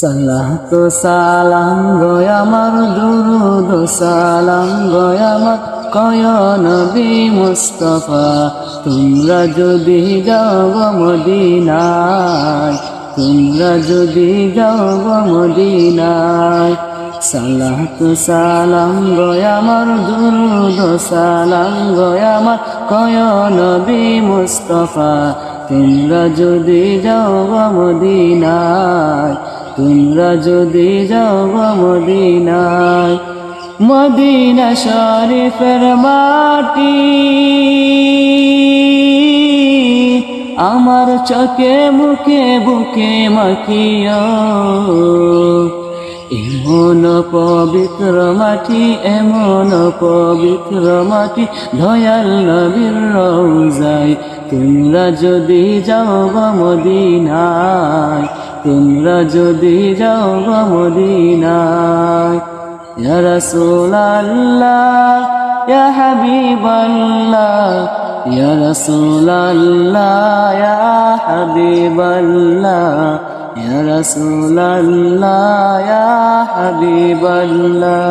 সালাত সালাম গো আমার দুরুদ সালাম গো আমার কয় নবী মুস্তাফা তোমরা যদি যাও গো মদিনায় তোমরা যদি যাও গো মদিনায় সালাত সালাম গো আমার দুরুদ সালাম গো আমার কয় নবী মুস্তাফা তোমরা যদি যাও গো মদিনায় তোমরা যদি যাও গো মদিনায় মদিনা শরীফের মাটি আমার চোখে মুখে বুকে মাখিও এমন পবিত্র মাটি এমন পবিত্র মাটি দয়াল নবীর রওজায় তোমরা যদি যাও গো মদিনায় তোমরা যদি যাও গো মদিনায় ইয়া রাসূলুল্লাহ ইয়া হাবিবাল্লাহ ইয়া রাসূলুল্লাহ ইয়া হাবিবাল্লাহ ইয়া রাসূলুল্লাহ ইয়া হাবিবাল্লাহ।